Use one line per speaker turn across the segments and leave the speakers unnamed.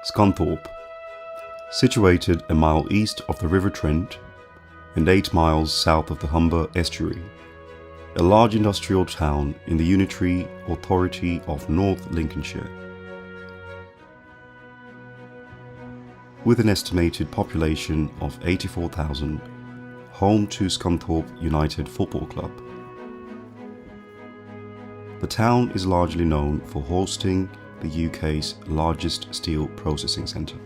Scunthorpe, situated a mile east of the River Trent and 8 miles south of the Humber estuary, a large industrial town in the unitary authority of North Lincolnshire. With an estimated population of 84,000, home to Scunthorpe United Football Club. The town is largely known for hosting the UK's largest steel processing centre.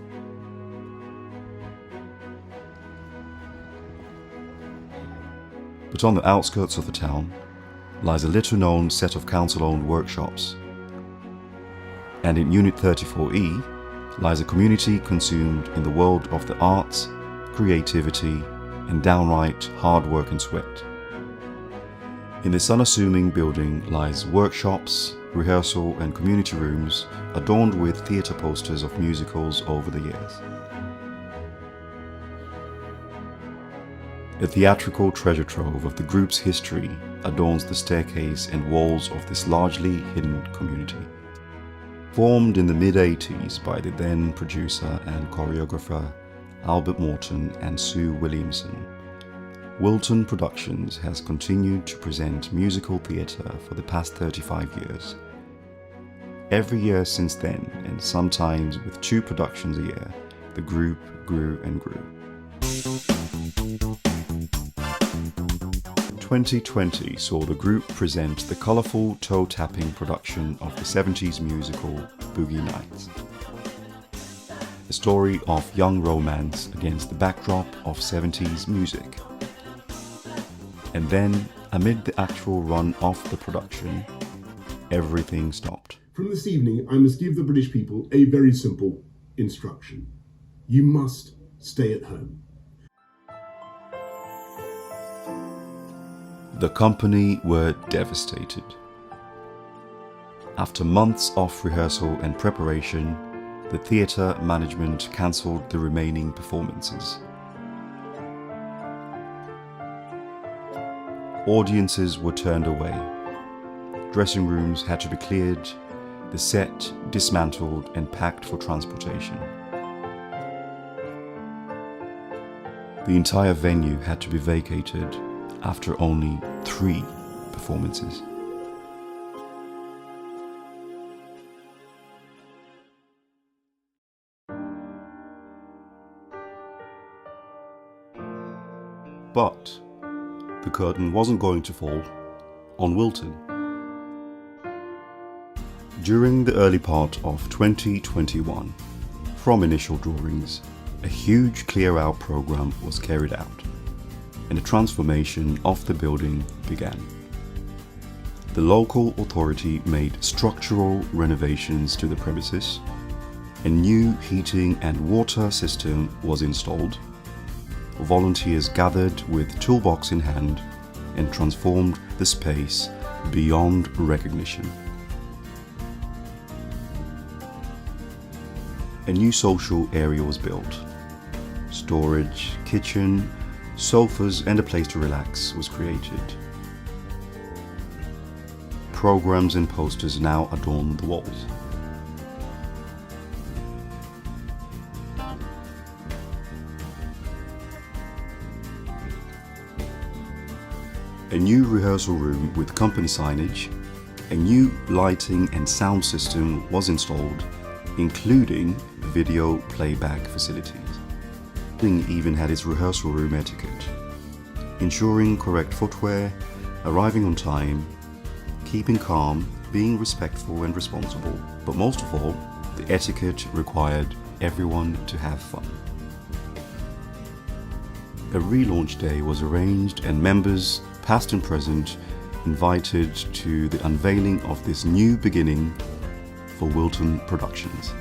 But on the outskirts of the town lies a little-known set of council-owned workshops, and in Unit 34E lies a community consumed in the world of the arts, creativity, and downright hard work and sweat. In this unassuming building lies workshops, rehearsal and community rooms adorned with theatre posters of musicals over the years. A theatrical treasure trove of the group's history adorns the staircase and walls of this largely hidden community. Formed in the mid-80s by the then producer and choreographer Albert Morton and Sue Williamson, Wilton Productions has continued to present musical theatre for the past 35 years. Every year since then, and sometimes with 2 productions a year, the group grew and grew. 2020 saw the group present the colourful toe-tapping production of the 70s musical Boogie Nights. A story of young romance against the backdrop of 70s music. And then, amid the actual run of the production, everything stopped.
From this evening, I must give the British people a very simple instruction. You must stay at home.
The company were devastated. After months of rehearsal and preparation, the theatre management cancelled the remaining performances. Audiences were turned away. Dressing rooms had to be cleared, the set dismantled and packed for transportation. The entire venue had to be vacated after only 3 performances. But the curtain wasn't going to fall on Wilton. During the early part of 2021, from initial drawings, a huge clear-out program was carried out, and the transformation of the building began. The local authority made structural renovations to the premises, a new heating and water system was installed, volunteers gathered with toolbox in hand and transformed the space beyond recognition. A new social area was built. Storage, kitchen, sofas and a place to relax was created. Programs and posters now adorn the walls. A new rehearsal room with company signage, a new lighting and sound system was installed, including video playback facilities. The building even had its rehearsal room etiquette, ensuring correct footwear, arriving on time, keeping calm, being respectful and responsible, but most of all, the etiquette required everyone to have fun. A relaunch day was arranged and members, past and present, invited to the unveiling of this new beginning for Wilton Productions.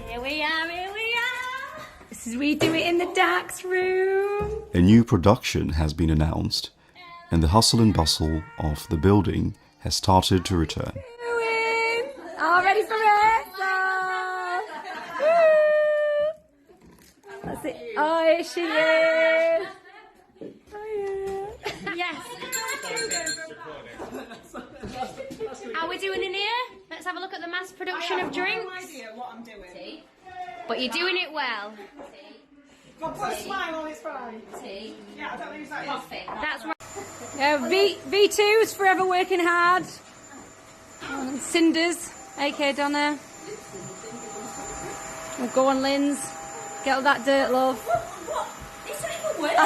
Here we are, here we are! This is We Do It in the Dark's room.
A new production has been announced, and the hustle and bustle of the building has started to return.
All ready for rehearsal! That's it. Oh, here she is! Oh, yeah. Yes! How are we doing in here? Let's let's have a look at the mass production of drinks.
I have no idea what I'm doing.
But you're doing it well.
I'll put a smile on his face. Yeah, I don't know who's that is.
That's right. V2's forever working hard. And Cinders, aka Donna. Well, go on, Linz. Get all that dirt, love.
What? It's not even working.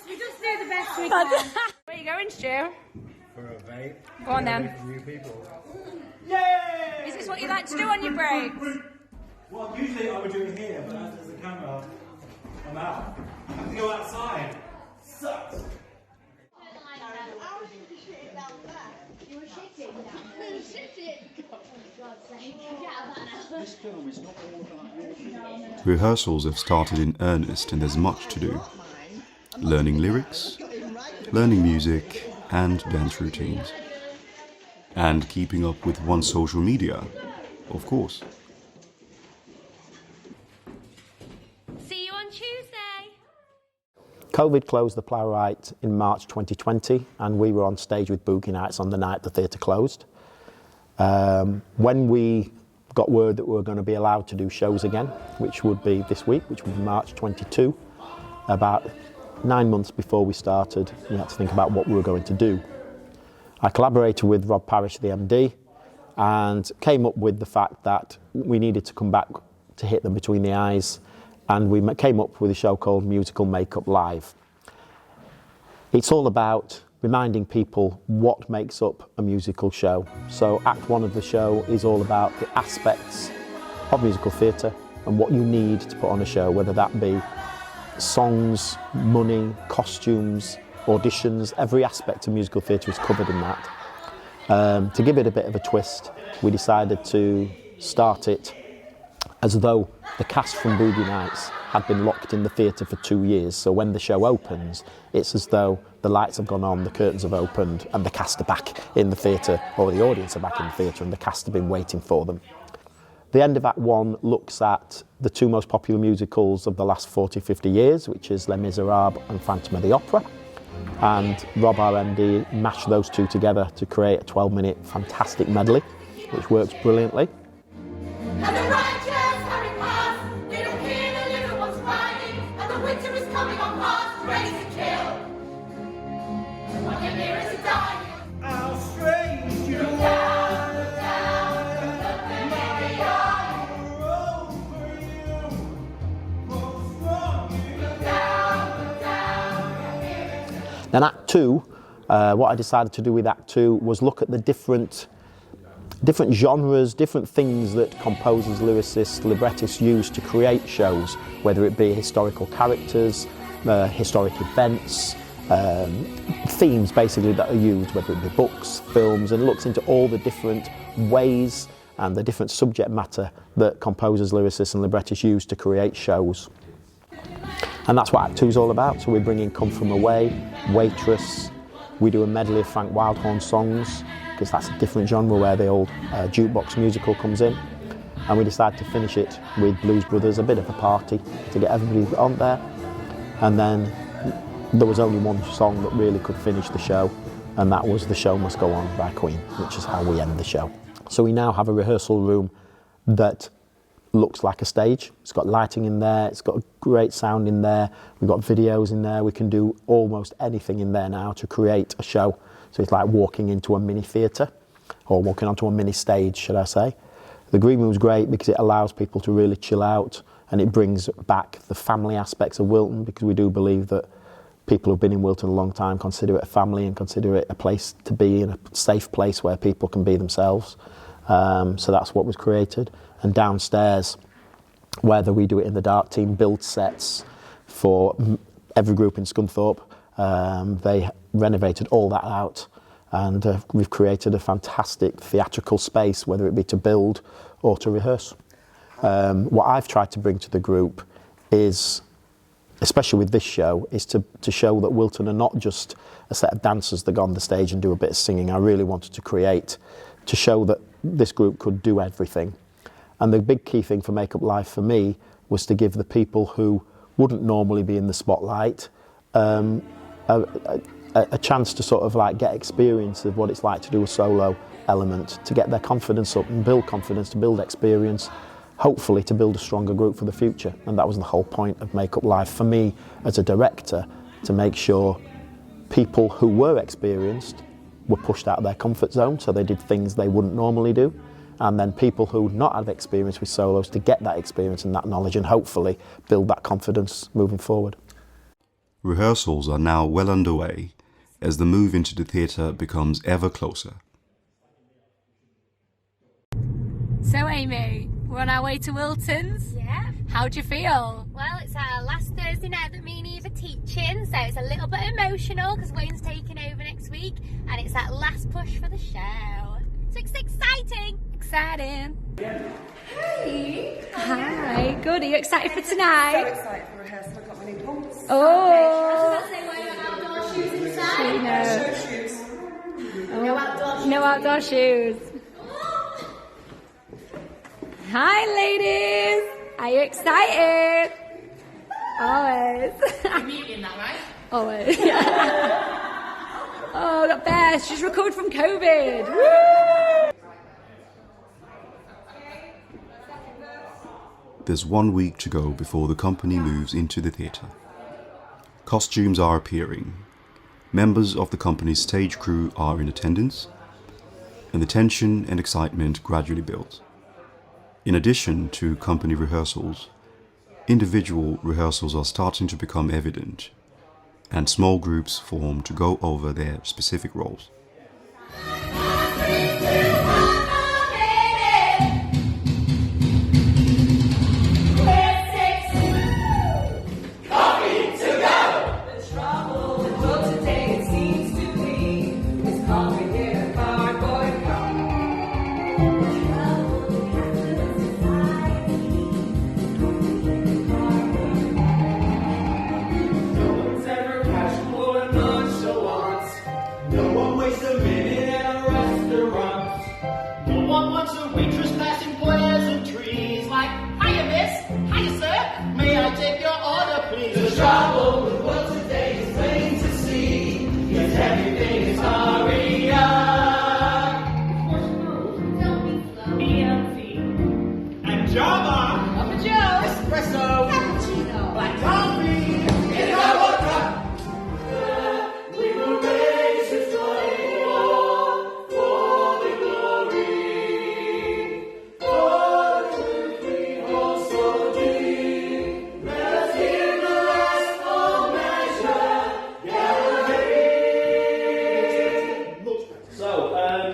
We just do the best we can. Where are you going, Stu?
For a vape.
Go on then.
New people.
Yay!
Is this what you like to do on your breaks?
Well, usually I would do it here, but as there's a camera, I'm out. I have to go outside. Sucks.
Rehearsals have started in earnest and there's much to do. Learning lyrics, learning music and dance routines. And keeping up with one's social media, of course.
See you on Tuesday.
COVID closed the Playwright in March 2020 and we were on stage with Boogie Nights on the night the theatre closed. When we got word that we were going to be allowed to do shows again, which would be this week, which would be March 22, about 9 months before we started, we had to think about what we were going to do. I collaborated with Rob Parrish, the MD, and came up with the fact that we needed to come back to hit them between the eyes, and we came up with a show called Musical Makeup Live. It's all about reminding people what makes up a musical show. So Act 1 of the show is all about the aspects of musical theatre and what you need to put on a show, whether that be songs, money, costumes, auditions. Every aspect of musical theatre is covered in that. To give it a bit of a twist, we decided to start it as though the cast from Boogie Nights had been locked in the theatre for 2 years. So when the show opens, it's as though the lights have gone on, the curtains have opened, and the cast are back in the theatre, or the audience are back in the theatre, and the cast have been waiting for them. The end of Act 1 looks at the two most popular musicals of the last 40, 50 years, which is Les Miserables and Phantom of the Opera. And Rob, our MD, mashed those two together to create a 12-minute fantastic medley, which works brilliantly.
And the righteous hurry past, they don't hear the little ones crying, and the winter is coming on past, ready to kill. What can hear is a dying.
How strange you
Look down, look down, look at me, look down.
Then Act 2, what I decided to do with Act 2 was look at the different genres, different things that composers, lyricists, librettists use to create shows, whether it be historical characters, historic events, themes basically that are used, whether it be books, films, and looks into all the different ways and the different subject matter that composers, lyricists and librettists use to create shows. And that's what Act 2 is all about. So we bring in Come From Away, Waitress, we do a medley of Frank Wildhorn songs, because that's a different genre where the old jukebox musical comes in. And we decided to finish it with Blues Brothers, a bit of a party to get everybody on there. And then there was only one song that really could finish the show, and that was The Show Must Go On by Queen, which is how we end the show. So we now have a rehearsal room that looks like a stage. It's got lighting in there, it's got great sound in there, we've got videos in there, we can do almost anything in there now to create a show. So it's like walking into a mini theatre, or walking onto a mini stage, should I say. The green room's great because it allows people to really chill out, and it brings back the family aspects of Wilton, because we do believe that people who've been in Wilton a long time consider it a family and consider it a place to be, in a safe place where people can be themselves. So that's what was created. And downstairs, whether we do it in the dark, team build sets for every group in Scunthorpe. They renovated all that out, and we've created a fantastic theatrical space, whether it be to build or to rehearse. What I've tried to bring to the group is, especially with this show, is to show that Wilton are not just a set of dancers that go on the stage and do a bit of singing. I really wanted to show that this group could do everything. And the big key thing for Makeup Live for me was to give the people who wouldn't normally be in the spotlight a a chance to sort of like get experience of what it's like to do a solo element, to get their confidence up and build confidence, to build experience, hopefully to build a stronger group for the future. And that was the whole point of Make Up Live for me as a director, to make sure people who were experienced were pushed out of their comfort zone, so they did things they wouldn't normally do. And then people who not had experience with solos to get that experience and that knowledge and hopefully build that confidence moving forward.
Rehearsals are now well underway as the move into the theatre becomes ever closer.
So Amy, we're on our way to Wilton's.
Yeah.
How do you feel?
Well, it's our last Thursday night that me and Eve are teaching, so it's a little bit emotional because Wayne's taking over next week, and it's that last push for the show. So it's exciting!
Exciting.
Hey!
Hi, good. Are you excited for tonight?
So excited for rehearsal. I've got my new pumps.
Oh!
Outdoor shoes inside.
She knows.
Show shoes.
No outdoor shoes.
No outdoor shoes. Hi, ladies. Are you excited? Always.
You're muting that, right?
Always. Oh, got Bess. She's recovered from COVID. Woo!
There's 1 week to go before the company moves into the theatre. Costumes are appearing. Members of the company's stage crew are in attendance, and the tension and excitement gradually builds. In addition to company rehearsals, individual rehearsals are starting to become evident, and small groups form to go over their specific roles.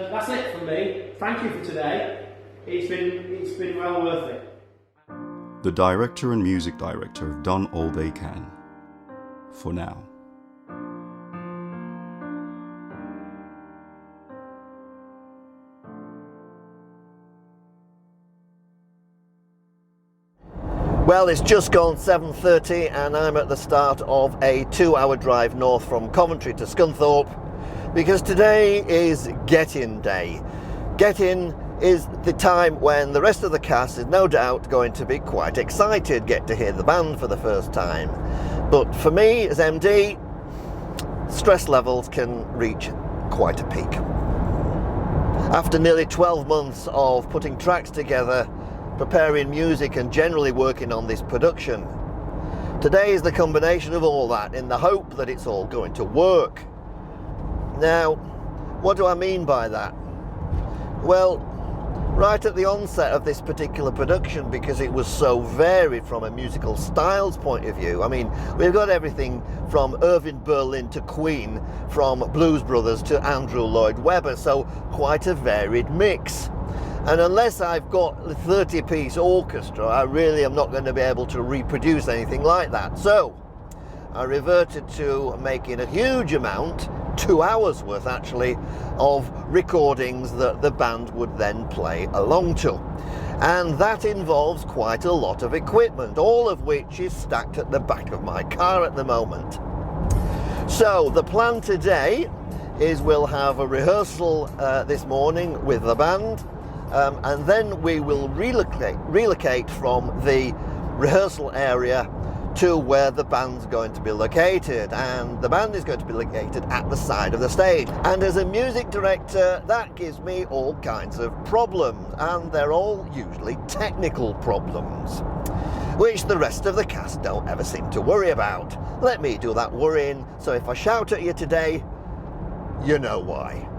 That's it from me. Thank you for today. It's been well worth it.
The director and music director have done all they can. For now.
Well, it's just gone 7:30 and I'm at the start of a 2-hour drive north from Coventry to Scunthorpe, because today is get-in day. Get-in is the time when the rest of the cast is no doubt going to be quite excited, get to hear the band for the first time. But for me as MD, stress levels can reach quite a peak. After nearly 12 months of putting tracks together, preparing music and generally working on this production, today is the combination of all that in the hope that it's all going to work. Now, what do I mean by that? Well, right at the onset of this particular production, because it was so varied from a musical styles point of view. I mean, we've got everything from Irving Berlin to Queen, from Blues Brothers to Andrew Lloyd Webber, so quite a varied mix. And unless I've got a 30-piece orchestra, I really am not going to be able to reproduce anything like that. So I reverted to making a huge amount, 2 hours worth actually, of recordings that the band would then play along to. And that involves quite a lot of equipment, all of which is stacked at the back of my car at the moment. So the plan today is we'll have a rehearsal this morning with the band, and then we will relocate from the rehearsal area to where the band's going to be located, and the band is going to be located at the side of the stage. And as a music director, that gives me all kinds of problems, and they're all usually technical problems, which the rest of the cast don't ever seem to worry about. Let me do that worrying, so if I shout at you today, you know why.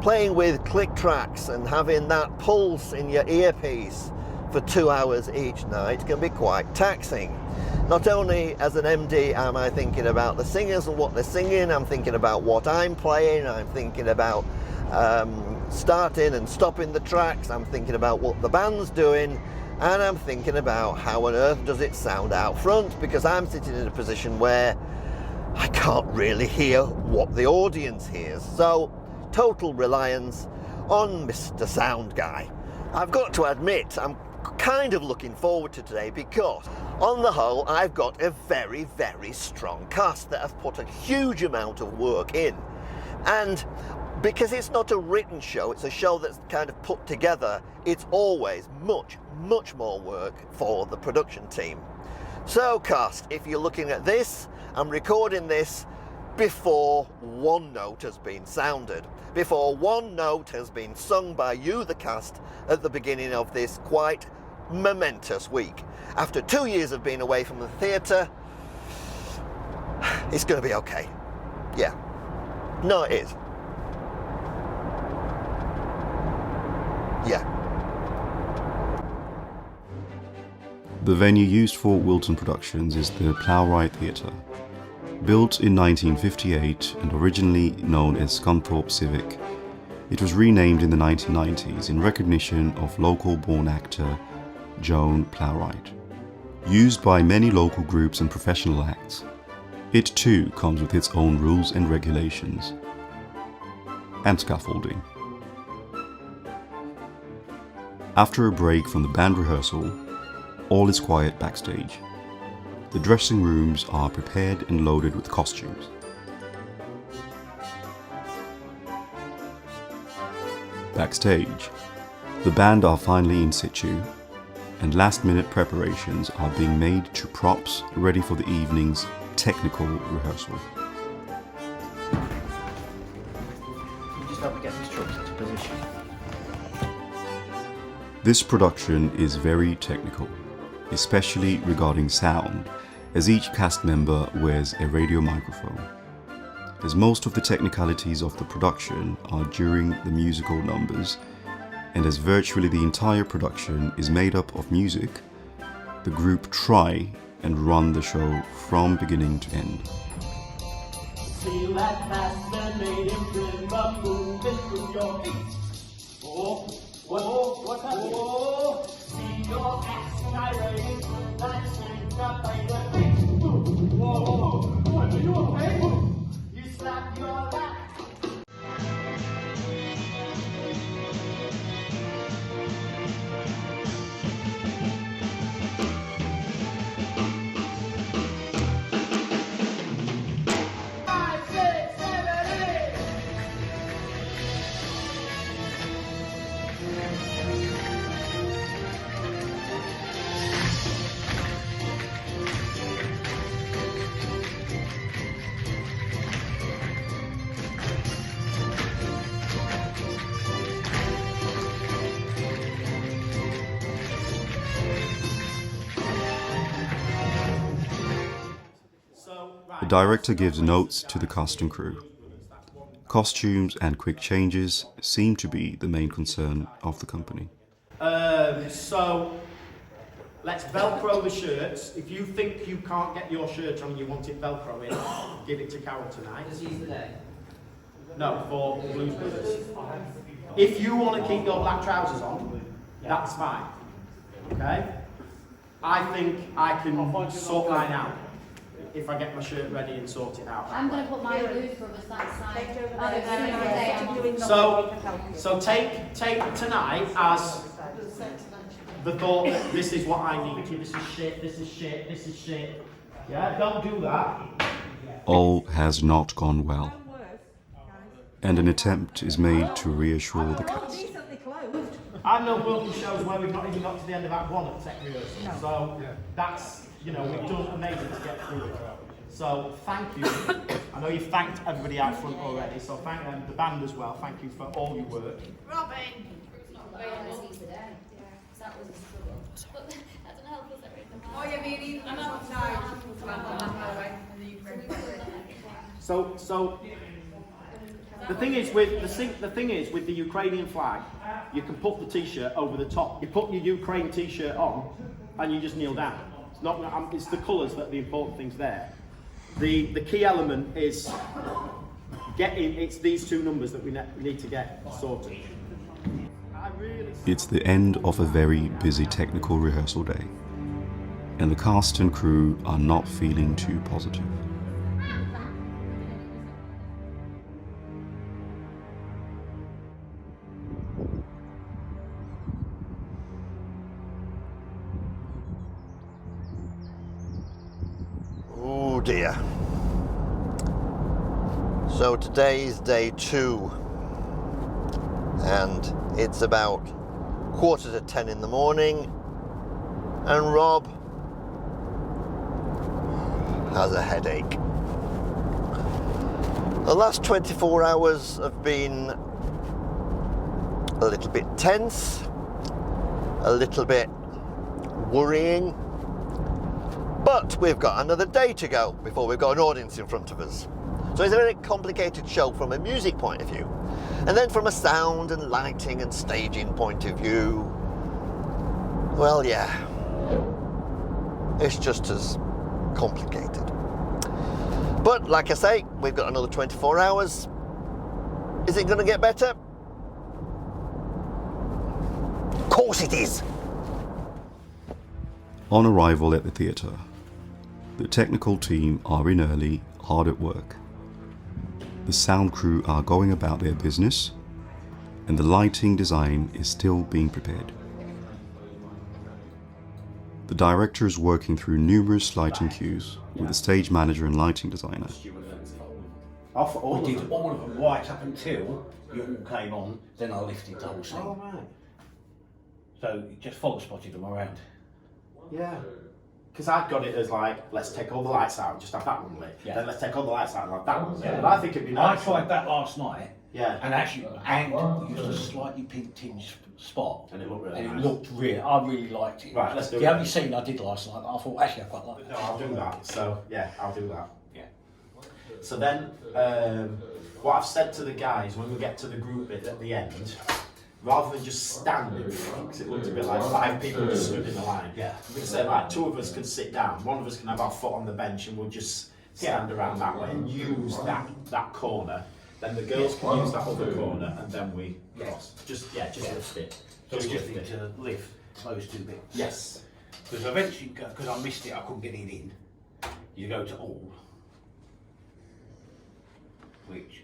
Playing with click tracks and having that pulse in your earpiece for 2 hours each night can be quite taxing. Not only as an MD am I thinking about the singers and what they're singing, I'm thinking about what I'm playing, I'm thinking about starting and stopping the tracks, I'm thinking about what the band's doing, and I'm thinking about how on earth does it sound out front, because I'm sitting in a position where I can't really hear what the audience hears. So, total reliance on Mr. Sound Guy. I've got to admit, I'm kind of looking forward to today because, on the whole, I've got a very, very strong cast that have put a huge amount of work in. And because it's not a written show, it's a show that's kind of put together, it's always much, much more work for the production team. So, cast, if you're looking at this, I'm recording this before one note has been sounded, before one note has been sung by you, the cast, at the beginning of this quite momentous week. After 2 years of being away from the theatre, it's going to be okay. Yeah. No, it is. Yeah.
The venue used for Wilton productions is the Plowright Theatre. Built in 1958 and originally known as Scunthorpe Civic, it was renamed in the 1990s in recognition of local-born actor Joan Plowright. Used by many local groups and professional acts, it too comes with its own rules and regulations, and scaffolding. After a break from the band rehearsal, all is quiet backstage. The dressing rooms are prepared and loaded with costumes. Backstage, the band are finally in situ, and last-minute preparations are being made to props ready for the evening's technical rehearsal.
Just help me get these trucks into position.
This production is very technical, especially regarding sound, as each cast member wears a radio microphone. As most of the technicalities of the production are during the musical numbers, and as virtually the entire production is made up of music, the group try and run the show from beginning to end.
See that fascinating rhythm moving through your feet. Oh, what's happening? Oh, see your ass gyrating, that swing up by your feet. Whoa, what, are you okay? You slap your lap.
The director gives notes to the cast and crew. Costumes and quick changes seem to be the main concern of the company.
So, let's Velcro the shirts. If you think you can't get your shirt on and you want it Velcro in, give it to Carol tonight.
Does he today?
No, for Blues Brothers. If you want to keep your black trousers on, that's fine. Okay? I think I can sort mine out if I get my shirt ready and sort it out.
I'm going to put my Blues Brothers that side.
So take tonight as the thought that this is what I need. This is shit, this is shit, this is shit. Yeah, don't do that.
All has not gone well, and an attempt is made to reassure the cast.
I've known Wilton shows where we've not even got to the end of Act 1 at tech rehearsal, so that's you know, we've done amazing to get through it. So thank you. I know you've thanked everybody out front already, so thank them, the band as well. Thank you for all your work.
Robin! Oh, yeah, maybe I'm outside.
So the thing is with the Ukrainian flag, you can put the T-shirt over the top. You put your Ukraine T-shirt on, and you just kneel down. It's not. It's the colours that are the important things there. The key element is it's these two numbers that we need to get sorted.
It's the end of a very busy technical rehearsal day, and the cast and crew are not feeling too positive.
Oh dear. So today's day 2, and it's about 9:45 in the morning, and Rob has a headache. The last 24 hours have been a little bit tense, a little bit worrying, but we've got another day to go before we've got an audience in front of us. So it's a very complicated show from a music point of view. And then from a sound and lighting and staging point of view, well, yeah, it's just as complicated. But like I say, we've got another 24 hours. Is it going to get better? Of course it is.
On arrival at the theatre, the technical team are in early, hard at work. The sound crew are going about their business, and the lighting design is still being prepared. The director is working through numerous lighting cues with the stage manager and lighting designer.
We did all of them right up until you all came on, then I lifted the whole scene.
Oh, right.
So you just follow spotted them around.
Yeah. Because I'd got it as like, let's take all the lights out and just have that one lit.
Yeah.
Then let's take all the lights out and have that one lit.
Yeah.
But I think it'd be nice.
I tried that last night.
Yeah.
And actually, used a slightly pink tinge spot.
And it looked really
nice.
nice.
It looked really, I really liked it.
Right, let's do it.
The only scene I did last night, I thought, actually, I quite like it.
No, I'll do that. So, yeah, I'll do that.
Yeah.
So then, what I've said to the guys, when we get to the group bit at the end, rather than just standing, because it looked a bit like 5 people just stood in a line.
Yeah.
We can say, like, 2 of us could sit down, 1 of us can have our foot on the bench, and we'll just stand around that way and use that corner. Then the girls can use that other corner, and then we cross. Just lift it.
So
Just
we just
lift
need
it.
to lift those 2 bits.
Yes.
Because eventually, because I missed it, I couldn't get it in. You go to all, which,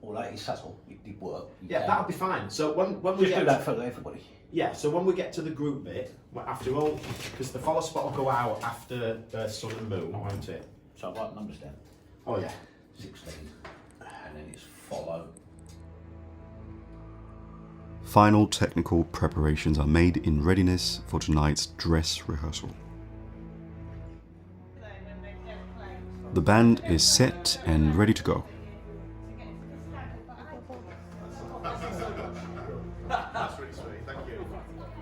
although it's subtle, it did work.
Yeah, that'll be fine. So when we
Just
get
do that for everybody.
Yeah, so when we get to the group bit, after all, because the follow spot will go out after Sun and Moon, won't it?
So I write numbers down.
Oh yeah.
16, and then it's follow.
Final technical preparations are made in readiness for tonight's dress rehearsal. The band is set and ready to go.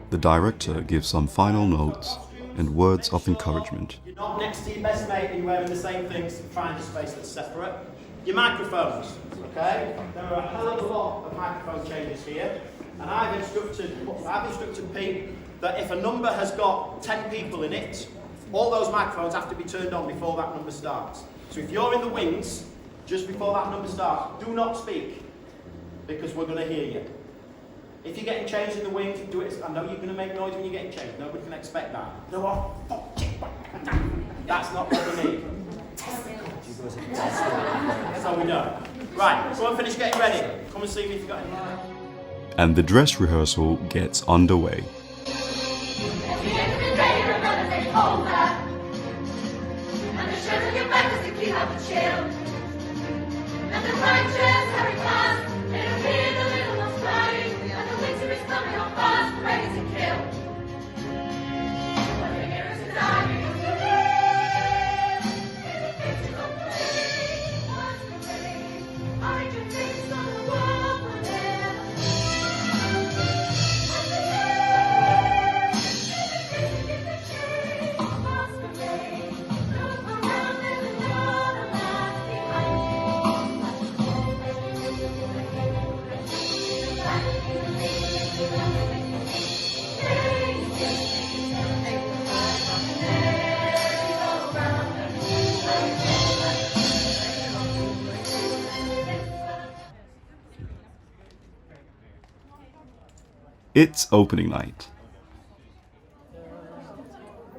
The director gives some final notes and words of encouragement.
You're not next to your best mate and you're wearing the same things, find a space that's separate. Your microphones, okay? There are a hell of a lot of microphone changes here, and I've instructed Pete that if a number has got 10 people in it, all those microphones have to be turned on before that number starts. So if you're in the wings, just before that number starts, do not speak, because we're going to hear you. If you're getting changed in the wings, do it. I know you're going to make noise when you're getting changed. Nobody can expect that. No, that's not what we need. So we know. Right, go and finish getting ready. Come and see me if you've got any.
And the dress rehearsal gets underway. It's opening night.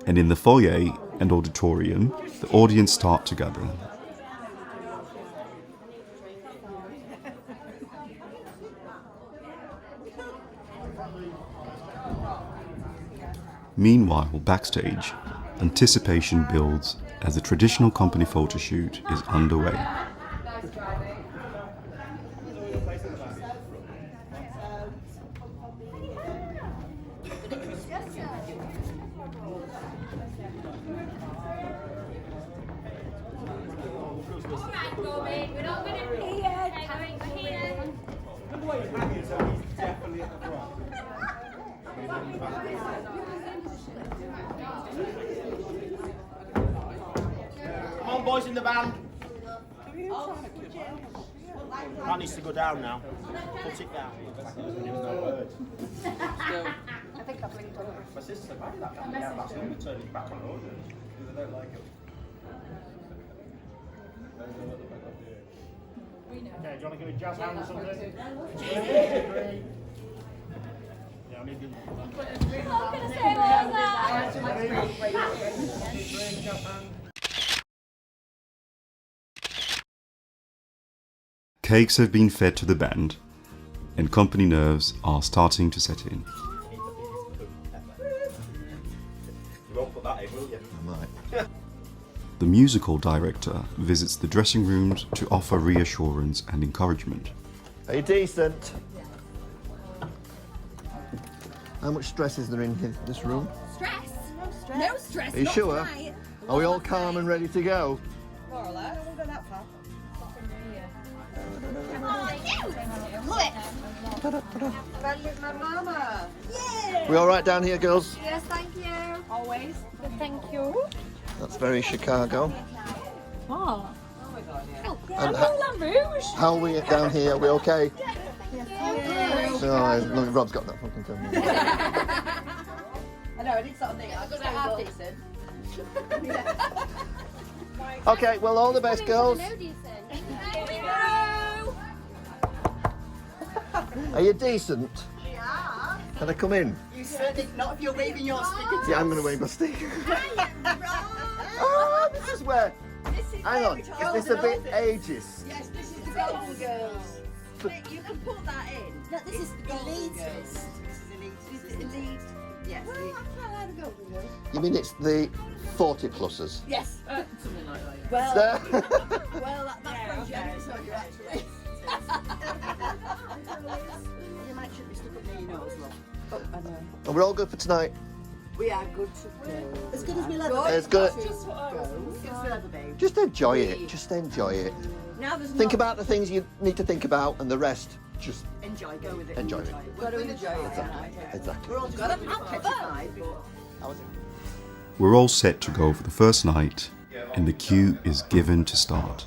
And in the foyer and auditorium, the audience start to gather. Meanwhile, backstage, anticipation builds as the traditional company photo shoot is underway.
Come on, boys in the band. That needs to go down now. Put it down.
I think I've linked over.
My sister made that. Yeah, that's number turning back on road. They don't like it. Okay, do you want to give a jazz hand or something? Yeah, I need you.
Cakes have been fed to the band, and company nerves are starting to set in.
You won't put that in, will you?
I might.
The musical director visits the dressing rooms to offer reassurance and encouragement.
Are you decent? How much stress is there in this room?
Stress? No stress.
Are you
not
sure?
tonight.
Are we all calm and ready to go?
More or less. I won't go that far. Spend with my mama.
We all right down here, girls?
Yes, thank you.
Always.
Thank you.
That's very Chicago.
What?
And
Moulin Rouge.
how are we down here? Are we okay?
Yes.
No, Rob's got that fucking thing.
I know, I did sort of think. I was half decent.
Okay, well, all the best, girls. Are you decent?
Yeah.
Can I come in?
You certainly not if you're waving your sticker.
Yeah, I'm going to wave my sticker. Oh, this is where. Hang on, is this a bit ageist?
Yes, this is the Golden Girls. You can put that in. No, this is the elitist. This is elite. Yes. Well, I'm quite like the Golden Girls.
You mean it's the 40-plussers?
Yes. Something like that. Well, that's from you actually. You might should be stuck up near your nose, love. Oh, I know.
And we're all good for tonight?
We are good to go. As good as we love
It's good. Just enjoy it. Just enjoy it.
Now there's
Think about the things you need to think about, and the rest, just
enjoy. Go with it.
enjoy it.
Got to enjoy it.
Exactly.
We're all got to petrified.
How was it?
We're all set to go for the first night, and the cue is given to start.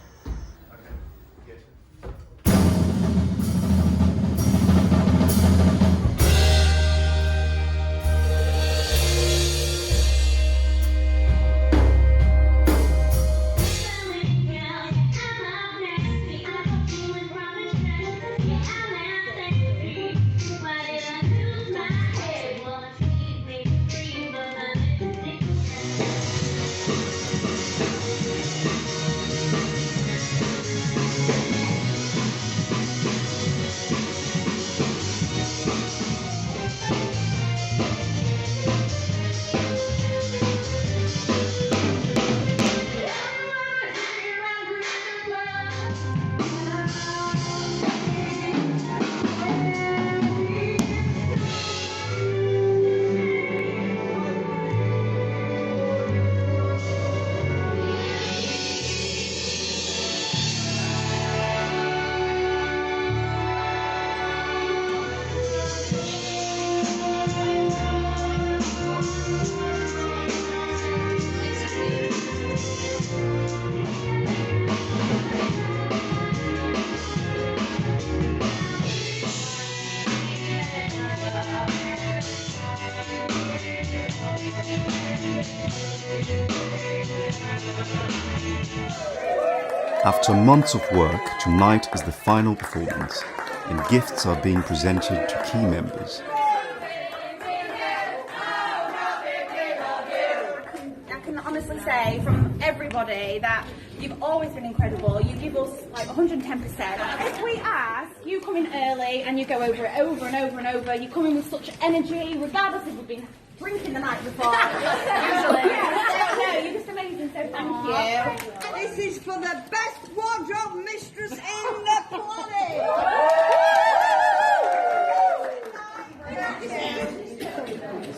After months of work, tonight is the final performance, and gifts are being presented to key members.
everybody that you've always been incredible. You give us like 110%. If we ask, you come in early and you go over it over and over and over. You come in with such energy, regardless if we've been drinking the night before. Usually. No, you're just amazing, so thank you.
This is for the best wardrobe mistress in the planet.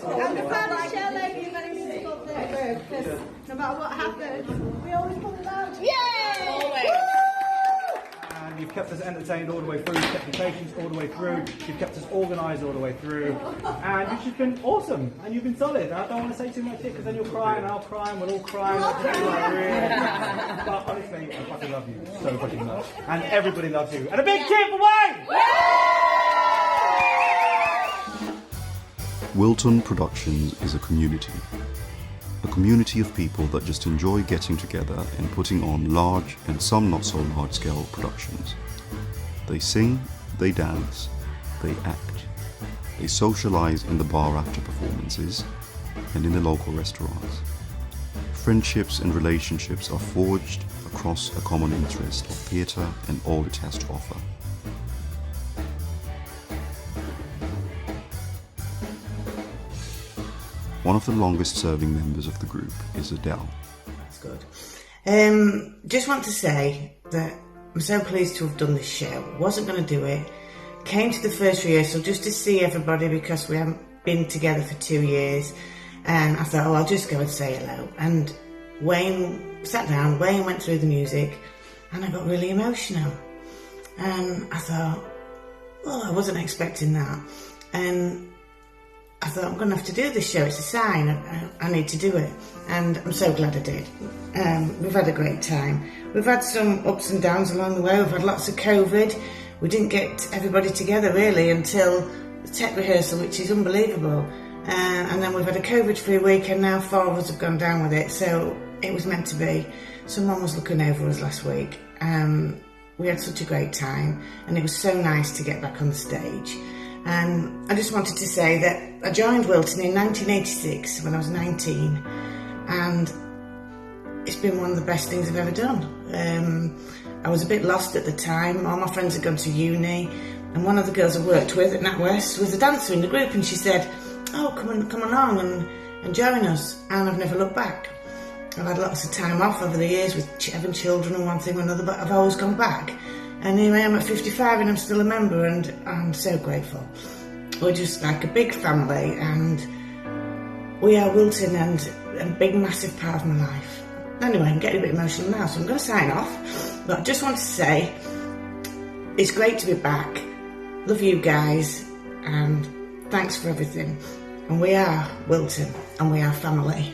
And the furniture lady managed to put their word, because no matter what happens, we always pull it out. Yay! Always.
And you've kept us entertained all the way through, you've kept your patience all the way through, you've kept us organised all the way through, and you've just been awesome, and you've been solid. I don't want to say too much here, because then you'll cry, and I'll cry, and we'll all cry. But honestly, I fucking love you so fucking much. And everybody loves you. And a big cheer for Wayne!
Wilton Productions is a community of people that just enjoy getting together and putting on large and some not so large scale productions. They sing, they dance, they act, they socialise in the bar after performances and in the local restaurants. Friendships and relationships are forged across a common interest of theatre and all it has to offer. One of the longest serving members of the group is Adele.
That's good. Just want to say that I'm so pleased to have done this show. Wasn't going to do it. Came to the first rehearsal just to see everybody because we haven't been together for 2 years. And I thought, I'll just go and say hello. And Wayne sat down, Wayne went through the music, and I got really emotional. And I thought, well, I wasn't expecting that. And I thought, I'm going to have to do this show, it's a sign, I need to do it. And I'm so glad I did. We've had a great time. We've had some ups and downs along the way, we've had lots of COVID. We didn't get everybody together really until the tech rehearsal, which is unbelievable. And then we've had a COVID-free week, and now 4 of us have gone down with it, so it was meant to be. Someone was looking over us last week. We had such a great time, and it was so nice to get back on the stage. And I just wanted to say that I joined Wilton in 1986 when I was 19, and it's been one of the best things I've ever done. I was a bit lost at the time. All my friends had gone to uni, and one of the girls I worked with at NatWest was a dancer in the group, and she said, oh, come along and join us. And I've never looked back. I've had lots of time off over the years with having children and one thing or another, but I've always gone back. And here I am at 55 and I'm still a member, and I'm so grateful. We're just like a big family, and we are Wilton, and a big massive part of my life. Anyway, I'm getting a bit emotional now, so I'm going to sign off. But I just want to say, it's great to be back. Love you guys, and thanks for everything. And we are Wilton, and we are family.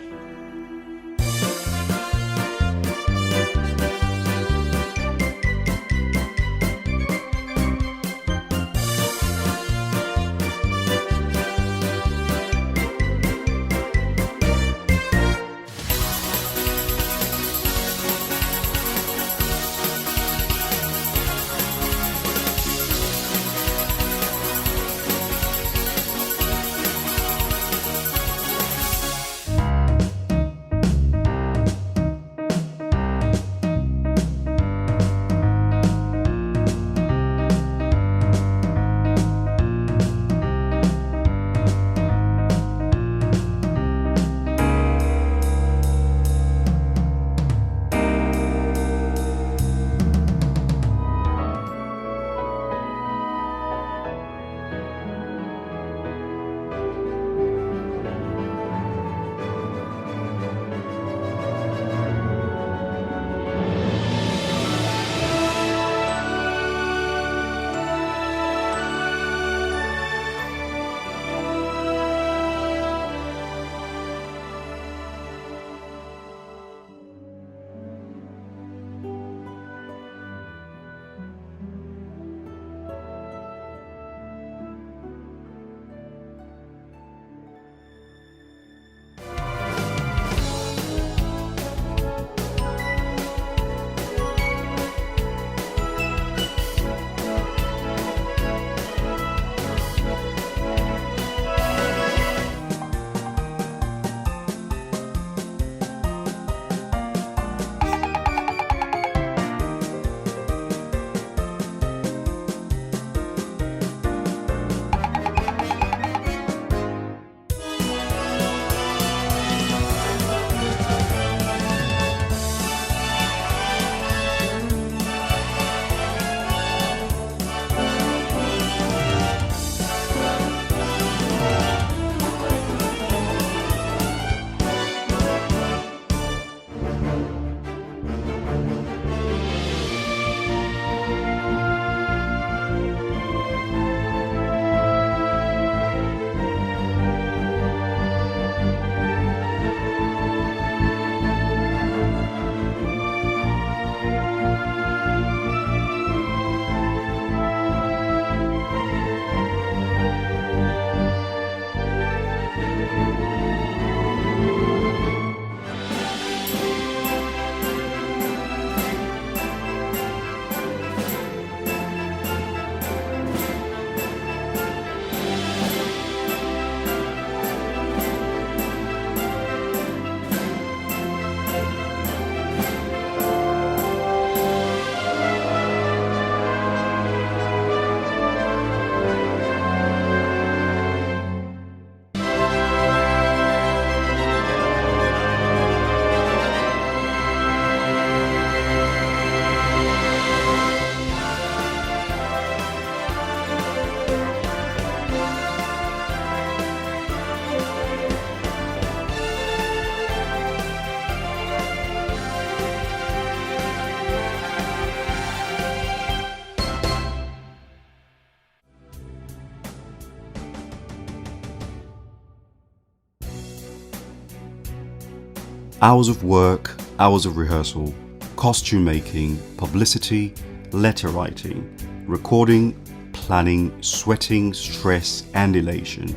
Hours of work, hours of rehearsal, costume making, publicity, letter writing, recording, planning, sweating, stress and elation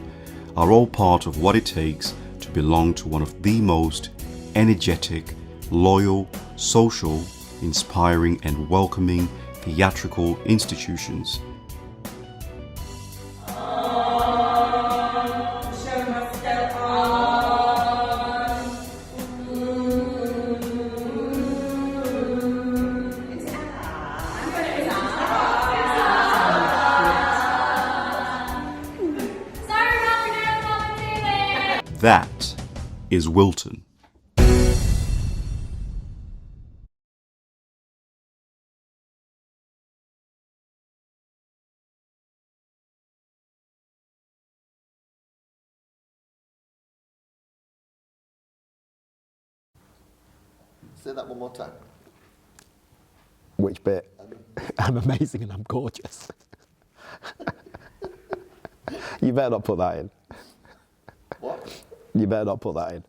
are all part of what it takes to belong to one of the most energetic, loyal, social, inspiring and welcoming theatrical institutions. That is Wilton.
Say that one more time.
Which bit? I'm amazing and I'm gorgeous. You better not put that in.
What?
You better not put that in.